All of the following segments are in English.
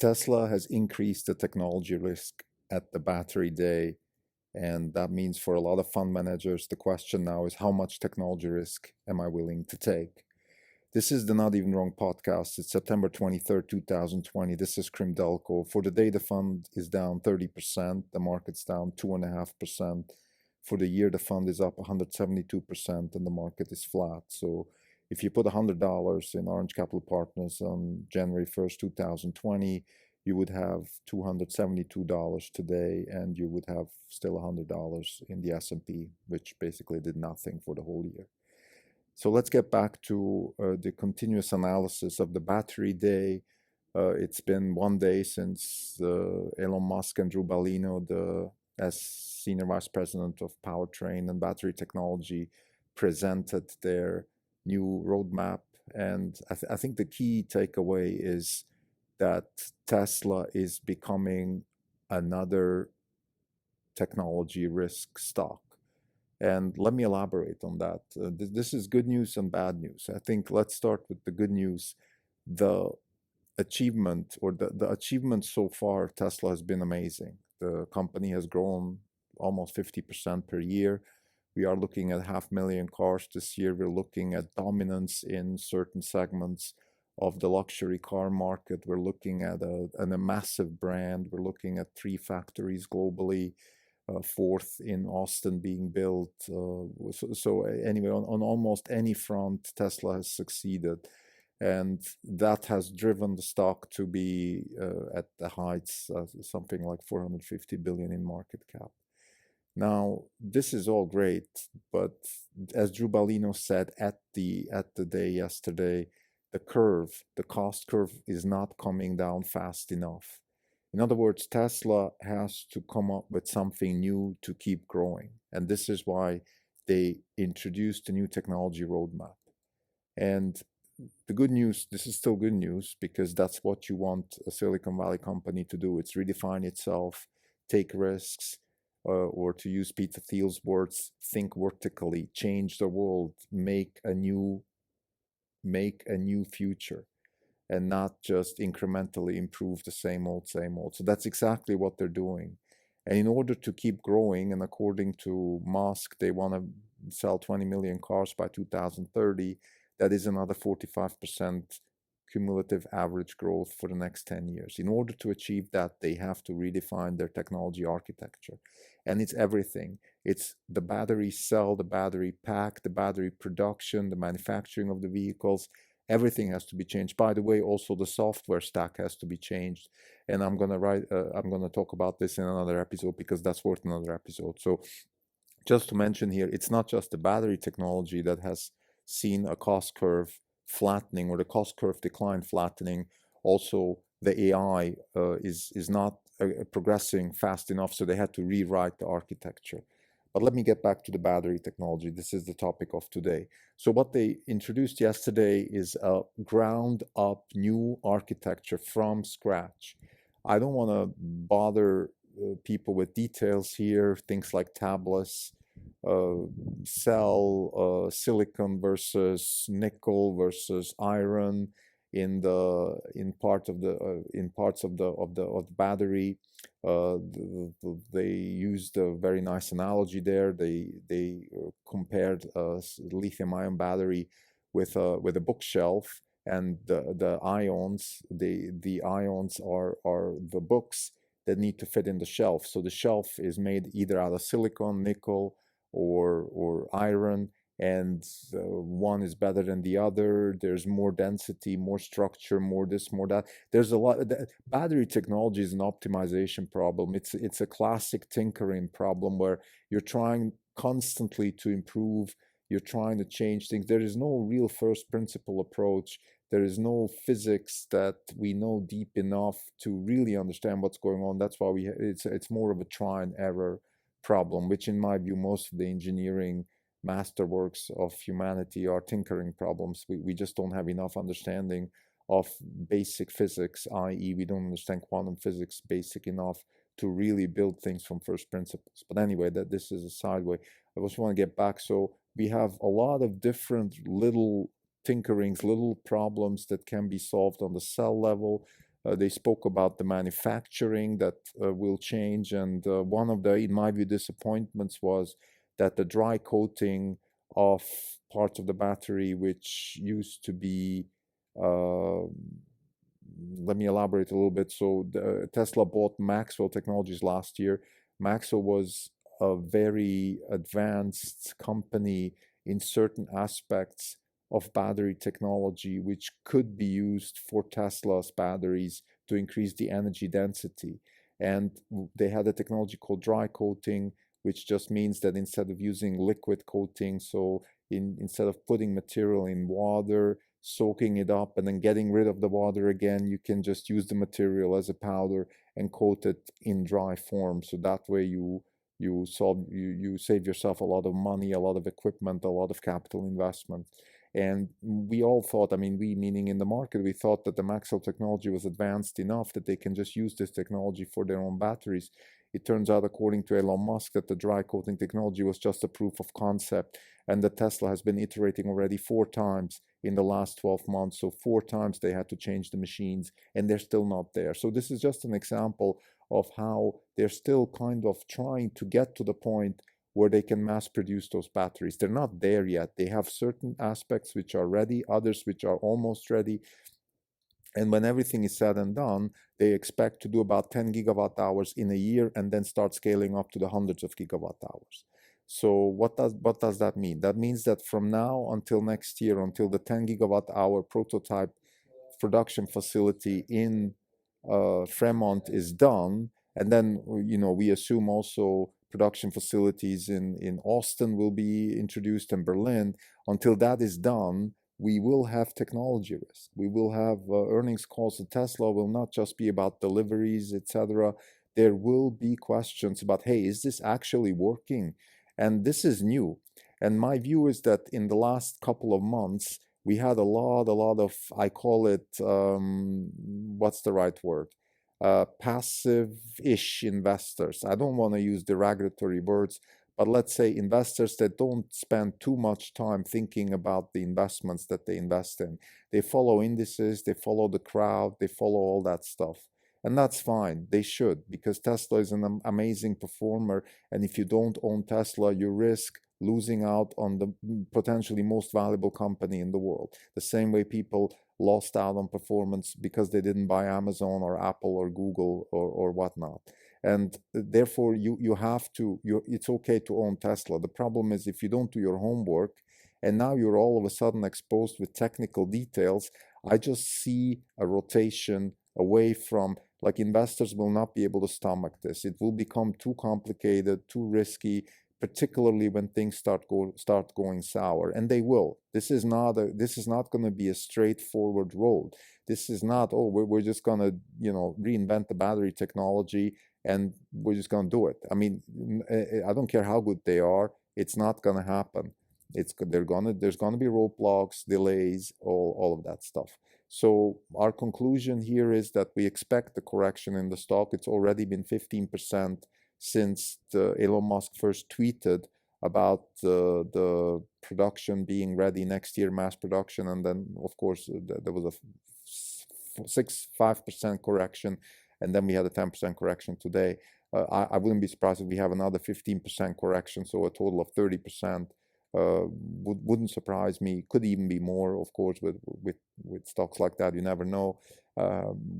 Tesla has increased the technology risk at the Battery Day, and that means for a lot of fund managers, the question now is how much technology risk am I willing to take? This is the Not Even Wrong podcast. It's September 23rd, 2020. This is Krim Delko. For the day, the fund is down 30%. The market's down 2.5%. For the year, the fund is up 172% and the market is flat. So if you put $100 in Orange Capital Partners on January 1st, 2020, you would have $272 today, and you would have still $100 in the S&P, which basically did nothing for the whole year. So let's get back to the continuous analysis of the Battery Day. It's been one day since Elon Musk and Drew Balino, as Senior Vice President of Powertrain and Battery Technology, presented their new roadmap. And I think the key takeaway is that Tesla is becoming another technology risk stock. And let me elaborate on that. This is good news and bad news. I think let's start with the good news. The achievement or the achievement so far, Tesla has been amazing. The company has grown almost 50% per year. We are looking at 500,000 cars this year. We're looking at dominance in certain segments of the luxury car market. We're looking at a massive brand. We're looking at 3 factories globally. Fourth in Austin being built. So anyway, on almost any front, Tesla has succeeded. And that has driven the stock to be at the heights, something like 450 billion in market cap. Now, this is all great, but as Drew Balino said at the day yesterday, the cost curve is not coming down fast enough. In other words, Tesla has to come up with something new to keep growing. And this is why they introduced a new technology roadmap. And the good news, this is still good news because that's what you want a Silicon Valley company to do. It's redefine itself, take risks, or to use Peter Thiel's words, think vertically, change the world, make a new future, and not just incrementally improve the same old, same old. So that's exactly what they're doing. And in order to keep growing, and according to Musk, they want to sell 20 million cars by 2030. That is another 45% cumulative average growth for the next 10 years. In order to achieve that, they have to redefine their technology architecture. And it's everything. It's the battery cell, the battery pack, the battery production, the manufacturing of the vehicles. Everything has to be changed. By the way, also the software stack has to be changed. And I'm gonna talk about this in another episode because that's worth another episode. So just to mention here, it's not just the battery technology that has seen a cost curve flattening or the cost curve decline flattening. Also, the AI is not progressing fast enough, so they had to rewrite the architecture. But let me get back to the battery technology. This is the topic of today. So what they introduced yesterday is a ground up new architecture from scratch. I don't want to bother people with details here, things like tablets, cell, silicon versus nickel versus iron in parts of the battery. They used a very nice analogy there. They compared a lithium-ion battery with a bookshelf, and the ions are the books that need to fit in the shelf. So the shelf is made either out of silicon, nickel, or iron, and one is better than the other. There's more density, more structure, more this, more that. There's a lot. Battery technology is an optimization problem. It's a classic tinkering problem where you're trying constantly to improve. You're trying to change things. There is no real first principle approach. There is no physics that we know deep enough to really understand what's going on. That's why it's more of a try and error problem, which in my view, most of the engineering masterworks of humanity are tinkering problems. We just don't have enough understanding of basic physics, i.e. we don't understand quantum physics basic enough to really build things from first principles. But anyway, this is a sideway. I just want to get back. So we have a lot of different little tinkerings, little problems that can be solved on the cell level. They spoke about the manufacturing that will change, and one of the, in my view, disappointments was that the dry coating of parts of the battery, which used to be, uh, let me elaborate a little bit. So Tesla bought Maxwell Technologies last year. Maxwell was a very advanced company in certain aspects of battery technology, which could be used for Tesla's batteries to increase the energy density. And they had a technology called dry coating, which just means that instead of using liquid coating, so instead of putting material in water, soaking it up, and then getting rid of the water again, you can just use the material as a powder and coat it in dry form. So that way you save yourself a lot of money, a lot of equipment, a lot of capital investment. And we all thought, I mean, we meaning in the market, we thought that the Maxwell technology was advanced enough that they can just use this technology for their own batteries. It turns out, according to Elon Musk, that the dry coating technology was just a proof of concept, and that Tesla has been iterating already 4 times in the last 12 months. So 4 times they had to change the machines, and they're still not there. So this is just an example of how they're still kind of trying to get to the point where they can mass produce those batteries. They're not there yet. They have certain aspects which are ready, others which are almost ready. And when everything is said and done, they expect to do about 10 gigawatt hours in a year and then start scaling up to the hundreds of gigawatt hours. So what does that mean? That means that from now until next year, until the 10 gigawatt hour prototype production facility in Fremont is done, and then we assume also production facilities in Austin will be introduced, in Berlin. Until that is done, we will have technology risk. We will have earnings calls at Tesla will not just be about deliveries, etc. There will be questions about, hey, is this actually working? And this is new. And my view is that in the last couple of months, we had a lot of, I call it, what's the right word? Passive-ish investors. I don't want to use derogatory words, but let's say investors that don't spend too much time thinking about the investments that they invest in. They follow indices, they follow the crowd, they follow all that stuff. And that's fine. They should, because Tesla is an amazing performer. And if you don't own Tesla, you risk losing out on the potentially most valuable company in the world. The same way people lost out on performance because they didn't buy Amazon or Apple or Google or whatnot. And therefore, it's okay to own Tesla. The problem is if you don't do your homework, and now you're all of a sudden exposed with technical details, I just see a rotation away from, like, investors will not be able to stomach this. It will become too complicated, too risky, particularly when things start going sour, and they will. This is not going to be a straightforward road. This is not, oh, we're just going to reinvent the battery technology and we're just going to do it. I mean, I don't care how good they are. It's not going to happen. There's going to be roadblocks, delays, all of that stuff. So our conclusion here is that we expect the correction in the stock. It's already been 15% since Elon Musk first tweeted about the production being ready next year, mass production, and then of course there was a 5% correction, and then we had a 10% correction today. I wouldn't be surprised if we have another 15% correction, so a total of 30%. Wouldn't surprise me. Could even be more, of course, with stocks like that. You never know.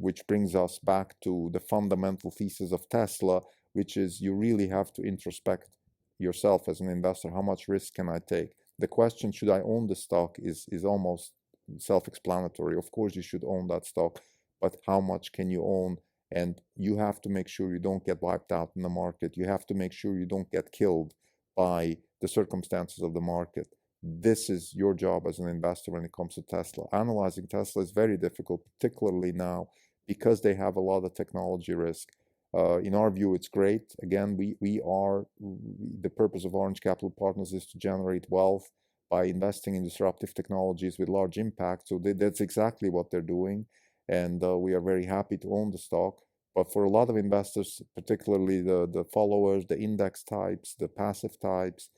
Which brings us back to the fundamental thesis of Tesla, which is you really have to introspect yourself as an investor. How much risk can I take? The question, should I own the stock, is almost self-explanatory. Of course, you should own that stock, but how much can you own? And you have to make sure you don't get wiped out in the market. You have to make sure you don't get killed by the circumstances of the market. This is your job as an investor when it comes to Tesla. Analyzing Tesla is very difficult, particularly now, because they have a lot of technology risk. In our view, it's great. Again, the purpose of Orange Capital Partners is to generate wealth by investing in disruptive technologies with large impact. So that's exactly what they're doing. And we are very happy to own the stock. But for a lot of investors, particularly the followers, the index types, the passive types,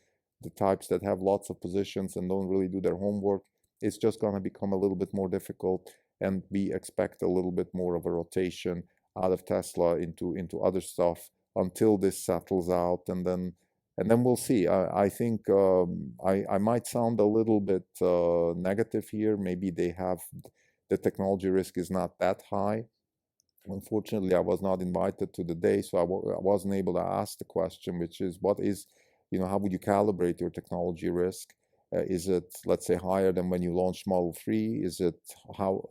the types that have lots of positions and don't really do their homework, it's just going to become a little bit more difficult. and we expect a little bit more of a rotation out of Tesla into other stuff until this settles out, and then we'll see. I think I might sound a little bit negative here. Maybe they have the technology risk is not that high. Unfortunately, I was not invited to the day, so I wasn't able to ask the question, which is what is, how would you calibrate your technology risk? Is it, let's say, higher than when you launched Model 3? How,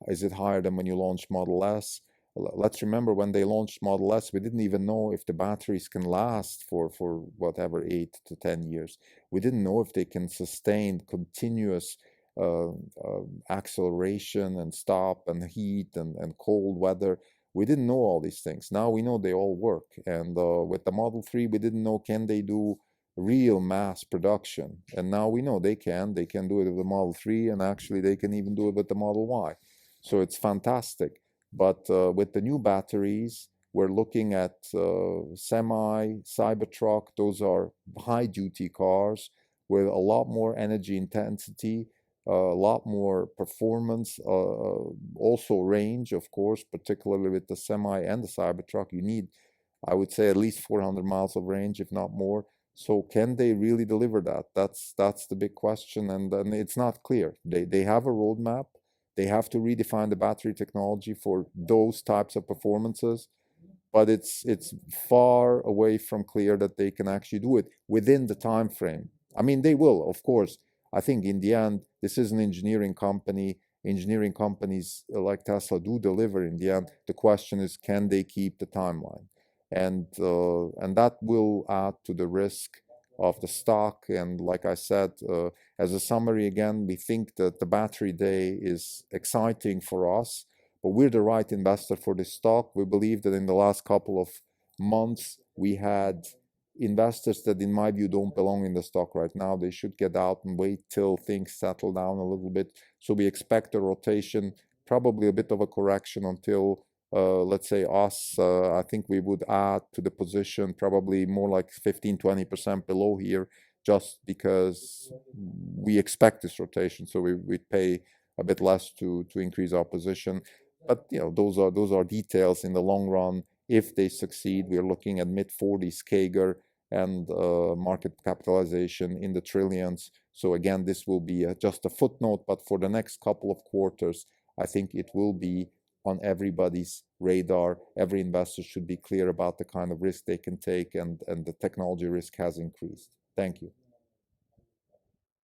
is it higher than when you launched Model S? Let's remember when they launched Model S, we didn't even know if the batteries can last for whatever 8 to 10 years. We didn't know if they can sustain continuous uh, acceleration and stop and heat and cold weather. We didn't know all these things. Now we know they all work. And with the Model 3, we didn't know, can they do real mass production? And now we know they can. They can do it with the Model 3, and actually they can even do it with the Model Y. So it's fantastic. But with the new batteries, we're looking at semi, Cybertruck. Those are high-duty cars with a lot more energy intensity, a lot more performance, also range, of course, particularly with the semi and the Cybertruck. You need, I would say, at least 400 miles of range, if not more. So can they really deliver that? That's the big question, and it's not clear. They have a roadmap. They have to redefine the battery technology for those types of performances, but it's far away from clear that they can actually do it within the time frame. I mean, they will, of course. I think in the end, this is an engineering company. Engineering companies like Tesla do deliver in the end. The question is, can they keep the timeline? And that will add to the risk of the stock. And like I said, as a summary again, we think that the battery day is exciting for us, but we're the right investor for this stock. We believe that in the last couple of months, we had investors that, in my view, don't belong in the stock right now. They should get out and wait till things settle down a little bit. So we expect a rotation, probably a bit of a correction until, let's say, us. I think we would add to the position probably more like 15-20% below here, just because we expect this rotation. So we'd pay a bit less to increase our position. But those are details. In the long run, if they succeed, we're looking at mid-40s CAGR and market capitalization in the trillions. So again, this will be just a footnote, but for the next couple of quarters, I think it will be on everybody's radar. Every investor should be clear about the kind of risk they can take, and the technology risk has increased. Thank you.